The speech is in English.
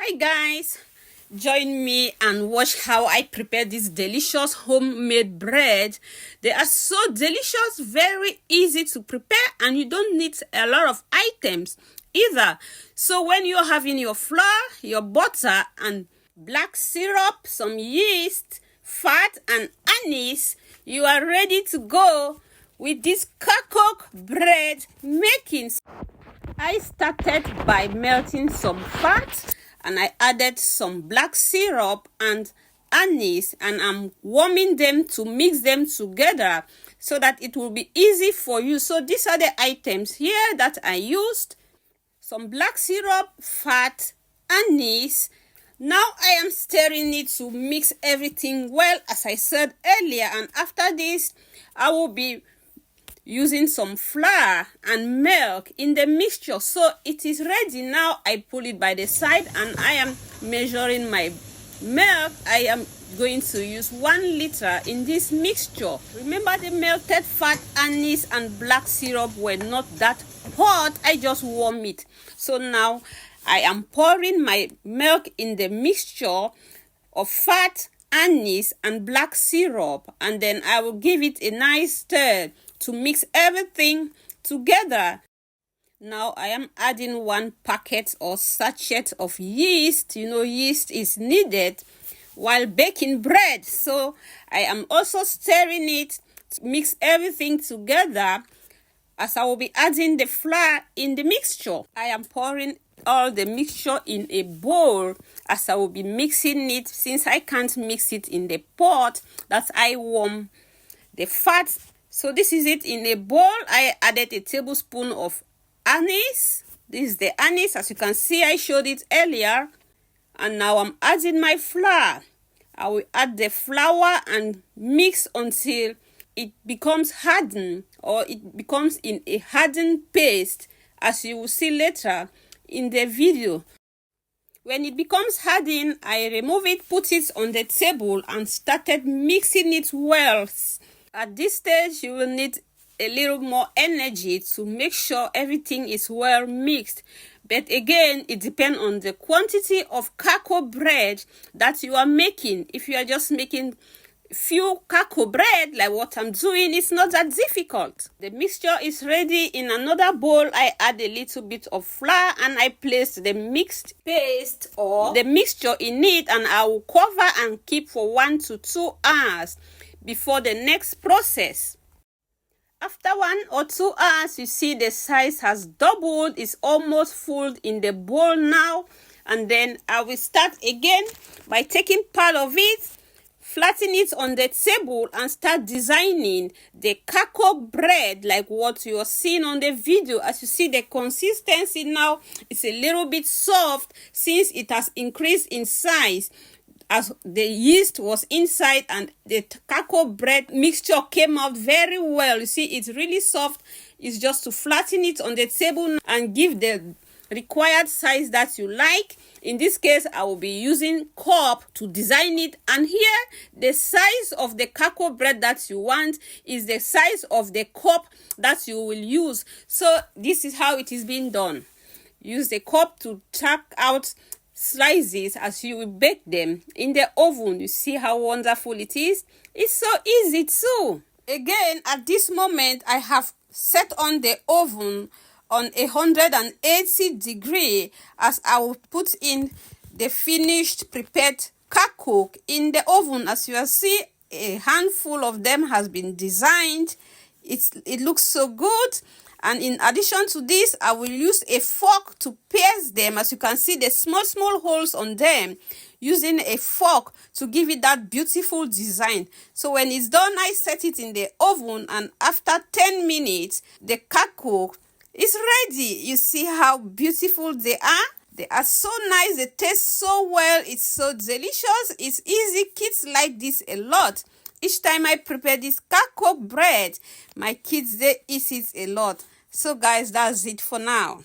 Hi guys, join me and watch how I prepare this delicious homemade bread. They are so delicious, very easy to prepare, and you don't need a lot of items either. So when you're having your flour, your butter and black syrup, some yeast, fat and anise, you are ready to go with this gahko bread making. I started by melting some fat and I added some black syrup and anise, and I'm warming them to mix them together so that it will be easy for you. So these are the items here that I used: some black syrup, fat, anise. Now I am stirring it to mix everything well, as I said earlier, and after this I will be using some flour and milk in the mixture. So it is ready now. I pull it by the side and I am measuring my milk. I am going to use 1 liter in this mixture. Remember, the melted fat, anise and black syrup were not that hot. I just warm it. So now I am pouring my milk in the mixture of fat, anise and black syrup, and then I will give it a nice stir to mix everything together. Now I am adding 1 packet or sachet of yeast. You know, yeast is needed while baking bread. So I am also stirring it to mix everything together, as I will be adding the flour in the mixture. I am pouring all the mixture in a bowl as I will be mixing it, since I can't mix it in the pot that I warm the fat. So this is it in a bowl. I added a tablespoon of anise. This is the anise, as you can see. I showed it earlier. And now I'm adding my flour. I will add the flour and mix until it becomes hardened, or it becomes in a hardened paste, as you will see later in the video. When it becomes hardened, I remove it, put it on the table and started mixing it well. At this stage, you will need a little more energy to make sure everything is well mixed. But again, it depends on the quantity of gahko bread that you are making. If you are just making few gahko bread like what I'm doing, it's not that difficult. The mixture is ready. In another bowl, I add a little bit of flour and I place the mixed paste or the mixture in it, and I will cover and keep for 1 to 2 hours before the next process. After 1 or 2 hours, you see the size has doubled. It's almost full in the bowl now. And then I will start again by taking part of it, flatten it on the table and start designing the gahko bread like what you are seeing on the video. As you see, the consistency now is a little bit soft since it has increased in size, as the yeast was inside and the gahko bread mixture came out very well. You see, it's really soft. It's just to flatten it on the table and give the required size that you like. In this case, I will be using cup to design it, and here the size of the gahko bread that you want is the size of the cup that you will use. So this is how it is being done. Use the cup to tuck out slices as you will bake them in the oven. You see how wonderful it is. It's so easy too. Again, at this moment, I have set on the oven on 180 degrees, as I will put in the finished prepared gahko in the oven. As you will see, a handful of them has been designed. It looks so good. And in addition to this, I will use a fork to pierce them. As you can see, the small holes on them, using a fork to give it that beautiful design. So when it's done, I set it in the oven, and after 10 minutes, the gahko is ready. You see how beautiful they are? They are so nice. They taste so well. It's so delicious. It's easy. Kids like this a lot. Each time I prepare this gahko bread, my kids, they eat it a lot. So guys, that's it for now.